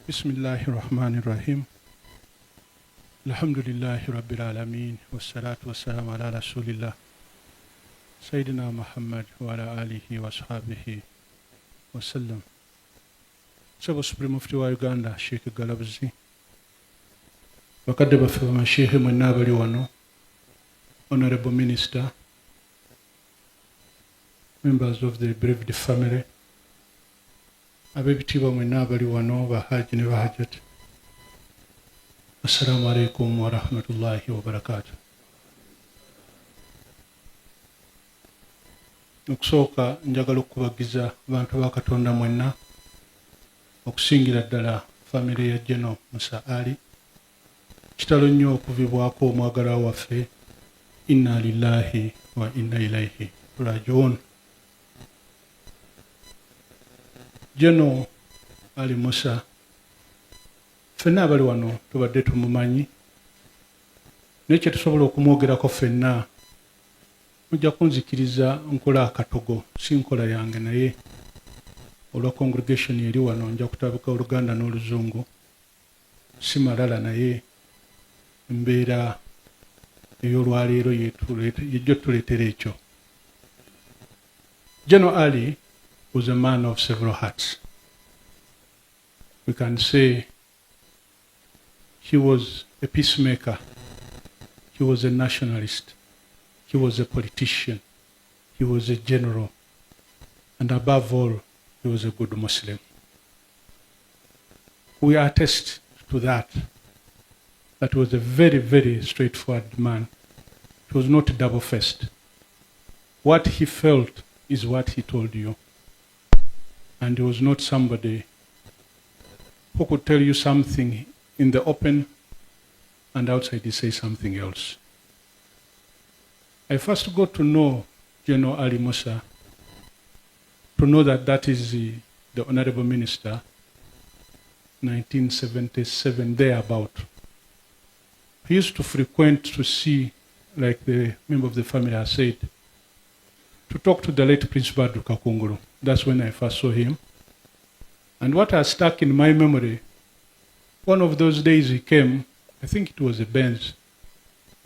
Bismillahirrahmanirrahim. Alhamdulillahi Rabbil Alameen. Wassalatu wassalamu ala Rasulillah. Sayyidina Muhammad wa ala alihi wa sahbihi wa sallam. Sabo Supreme Mufti wa Uganda, Sheikh Galabuzi. Bakadde baffe bamashehe mwenna abali wano. Honorable Minister. Members of the bereaved family. Abebitiibwa mwenna abali wano, bahaji ne bahajjat. Assalamu alaikum wa rahmatullahi wa barakatuh. Okusooka njagala okubagiza abantu ba Katonda mwenna okusingira ddala famire ya General Musa Ali. Kitalo nnyo okuvibwako omwagalwa waffe. Inna lillahi wa inna ilaihi rajiun. General Ali Musa ffenna abali wano tubadde tumumanyi, naye kye tusobola okumwogerako ffenna mujja kunzikiriza nkola akatogo, si nkola yange, naye olwa congregation eri wano nja kutabika Oluganda n'Oluzungu, si malala, naye embeera ey'olwaleero yejjo tuleetera ekyo. General Ali was a man of several hearts. We can say he was a peacemaker, he was a nationalist, he was a politician, he was a general, and above all, he was a good Muslim. We attest to that. That was a very, very straightforward man. He was not double-faced. What he felt is what he told you. And he was not somebody who could tell you something in the open and outside he say something else. I first got to know General Ali Musa, to know that is the Honorable Minister, 1977, thereabout. He used to frequent to see, like the member of the family has said, to talk to the late Prince Badru Kakungulu. That's when I first saw him. And what has stuck in my memory, one of those days he came, I think it was a Benz,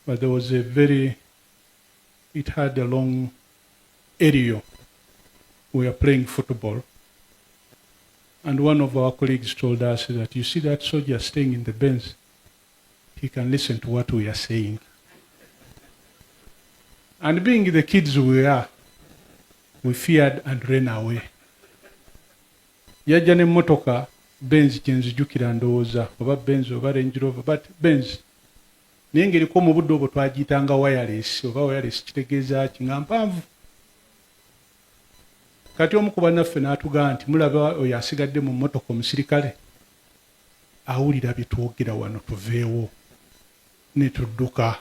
but there was it had a long aerial. We were playing football. And one of our colleagues told us that, you see that soldier staying in the Benz, he can listen to what we are saying. And being the kids we are, we feared and ran away. Yajja n'emmotoka Benz gye nzijukira ndowooza, oba Benz oba Range Rover, but Benz. Naye ng'eriko mu budde obwo twagiyitanga wireless, oba wireless kitegeeza ki nga mpanvu. Kati omu ku bannaffe n'atugamba nti mulaba oyo asigadde mu mmotoka omusirikale, awulira bye twogera wano, tuveewo. Ne tudduka.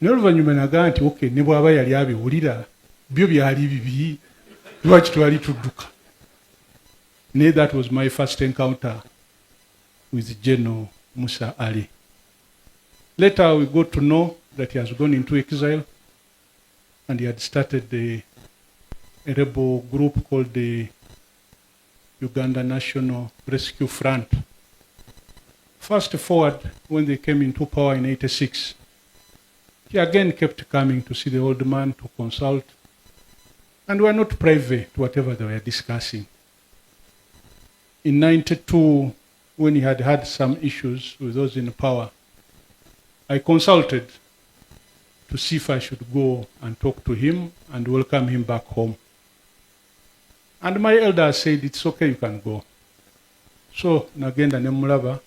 Naye oluvannyuma nagamba nti okay, ne bw'aba yali abiwulira, byo byali bibi, lwaki twali tudduka. Naye that was my first encounter with General Musa Ali. Later we got to know that he has gone into exile and he had started a rebel group called the Uganda National Rescue Front. Fast forward, when they came into power in 86, he again kept coming to see the old man, to consult, and were not privy to whatever they were discussing. In 92, when he had had some issues with those in power, I consulted to see if I should go and talk to him and welcome him back home. And my elder said, it's okay, you can go. So, nagenda ne mulaba,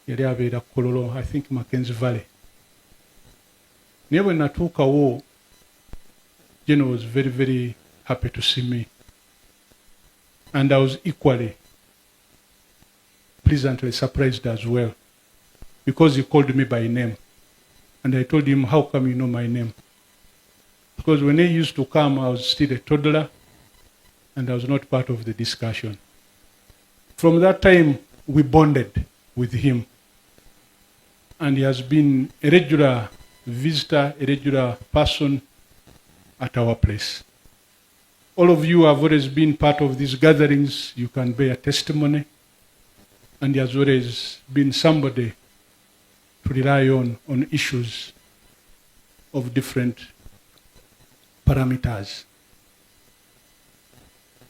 yali abeera Kololo, I think Mackenzie Valley. Naye bwe natuukawo, General was very, very happy to see me. And I was equally pleasantly surprised as well, because he called me by name. And I told him, how come you know my name? Because when he used to come, I was still a toddler, and I was not part of the discussion. From that time, we bonded with him. And he has been a regular visitor, a regular person at our place. All of you have always been part of these gatherings. You can bear testimony. and he has always been somebody to rely on issues of different parameters.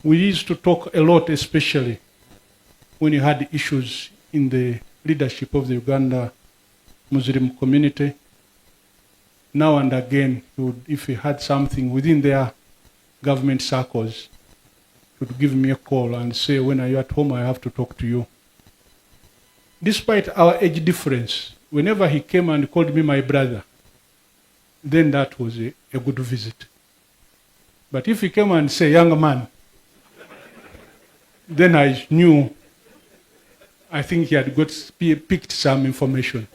We used to talk a lot, especially when you had issues in the leadership of the Uganda Muslim community. Now and again, if he had something within their government circles, he would give me a call and say, when are you at home? I have to talk to you. Despite our age difference, whenever he came and called me my brother, then that was a good visit. But if he came and said, young man, then I knew, I think he had picked some information.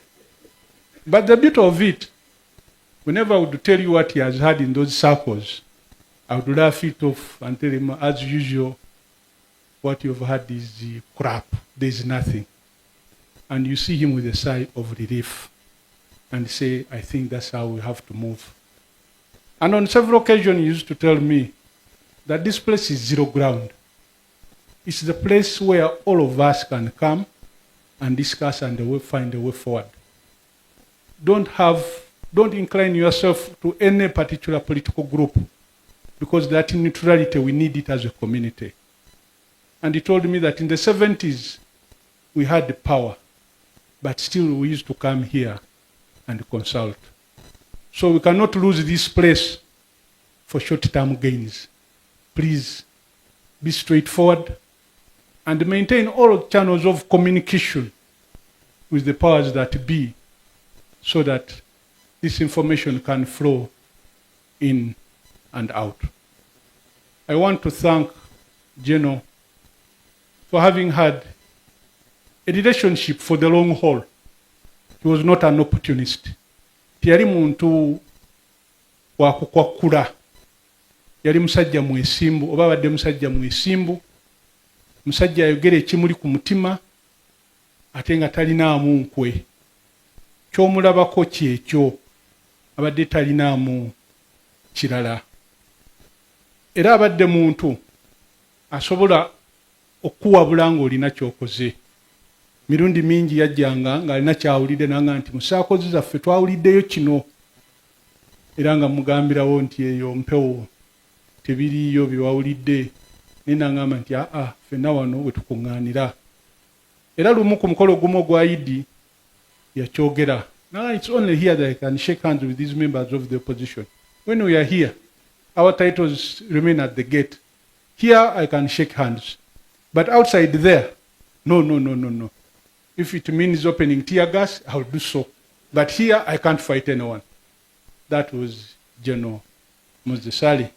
But the beauty of it, whenever I would tell you what he has had in those circles, I would laugh it off and tell him, as usual, what you've had is crap. There's nothing. And you see him with a sigh of relief and say, I think that's how we have to move. And on several occasions, he used to tell me that this place is zero ground. It's the place where all of us can come and discuss and find a way forward. Don't incline yourself to any particular political group, because that neutrality, we need it as a community. And he told me that in the 70s, we had the power, but still we used to come here and consult. So we cannot lose this place for short-term gains. Please be straightforward and maintain all channels of communication with the powers that be, so that this information can flow in and out. I want to thank General for having had a relationship for the long haul. He was not an opportunist. Tiyali muntu wa kukwakula. Yali musajja mwesimbu, oba badde musajja mwesimbu, musajja ayogera ekimuli ku mutima, ate nga talinaamu nkwe. Ky'omulabako kyekyo, abadde talinaamu kirala. Era abadde muntu asobola okuwabula ng'olina ky'okoze. Mirundi mingi yajjanga ng'alina kyawulidde nanga nti musaakozi zaffe twawuliddeyo kino. Era nga mugambirawo nti eyo mpewo tebiriiyo byewawulidde. Nina ngamba nti ffenna wano we tukuŋŋaanira. Era lumu ku mukolo gumu ogwa Idi yakyogera. Now it's only here that I can shake hands with these members of the opposition. When we are here, our titles remain at the gate. Here I can shake hands. But outside there, no. If it means opening tear gas, I'll do so. But here I can't fight anyone. That was General Muzesali.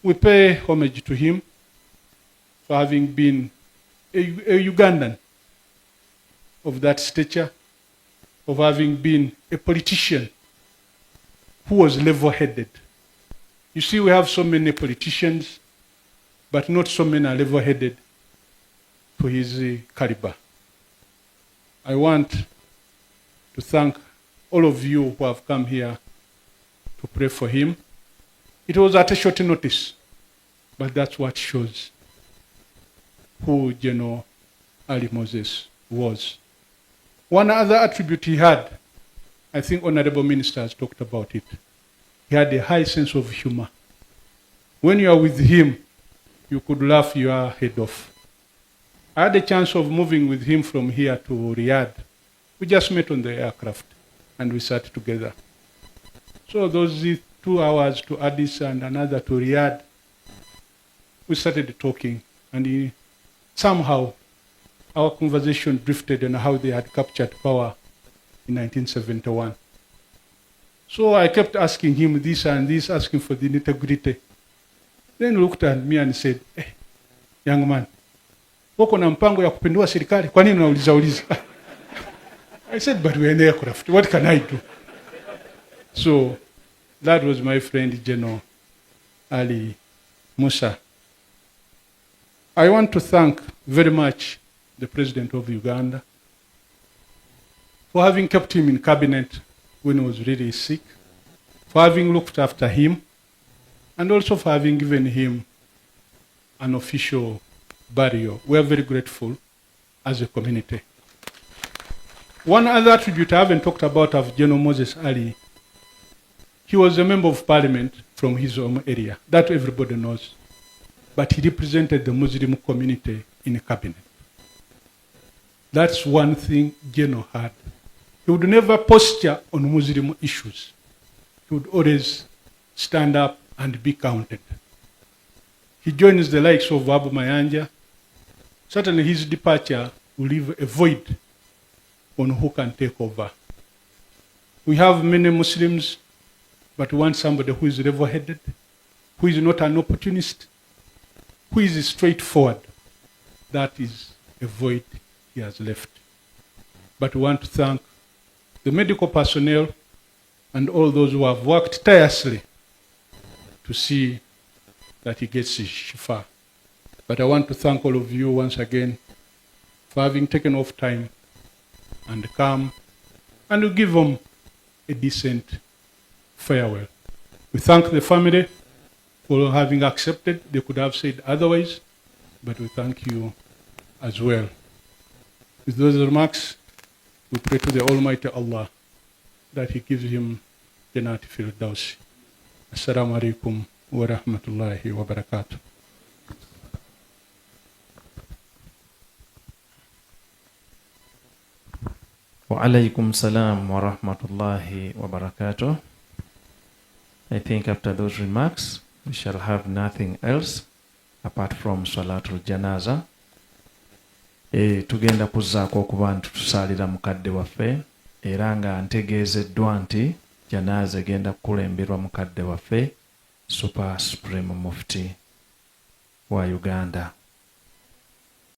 We pay homage to him for having been a Ugandan of that stature, of having been a politician who was level-headed. You see, we have so many politicians, but not so many are level-headed to his caliber. I want to thank all of you who have come here to pray for him. It was at a short notice, but that's what shows who General Ali Moses was. One other attribute he had, I think honorable ministers talked about it. He had a high sense of humor. When you are with him, you could laugh your head off. I had a chance of moving with him from here to Riyadh. We just met on the aircraft and we sat together. So those 2 hours to Addis and another to Riyadh, we started talking, and somehow our conversation drifted on how they had captured power in 1971. So I kept asking him this and this, asking for the nitty-gritty. Then he looked at me and said, young man, wako na mpango ya kupindua serikali? Kwa nini unauliza? I said, but we're in the aircraft. What can I do? So that was my friend, General Ali Musa. I want to thank very much the President of Uganda for having kept him in cabinet when he was really sick, for having looked after him, and also for having given him an official burial. We are very grateful as a community. One other attribute I haven't talked about of General Moses Ali, he was a member of parliament from his home area. That everybody knows. But he represented the Muslim community in the cabinet. That's one thing General had. He would never posture on Muslim issues. He would always stand up and be counted. He joins the likes of Abu Mayanja. Certainly his departure will leave a void on who can take over. We have many Muslims, but we want somebody who is level-headed, who is not an opportunist, who is straightforward. That is a void he has left. But we want to thank the medical personnel and all those who have worked tirelessly to see that he gets his shifa. But I want to thank all of you once again for having taken off time and come and to give him a decent farewell. We thank the family for having accepted. They could have said otherwise, but we thank you as well. With those remarks, we pray to the Almighty Allah that He gives him Jannat Firdaus. Assalamu alaikum wa rahmatullahi wa barakatuh. Wa alaikum salam wa rahmatullahi wa barakatuh. I think after those remarks, we shall have nothing else apart from Salatul Janaza. Tugenda kuzzaako okuba nti tusalira mukadde waffe era nga ntegeezeddwa nti janaza egenda kukulemberwa mukadde waffe Super Supreme Mufti wa Uganda.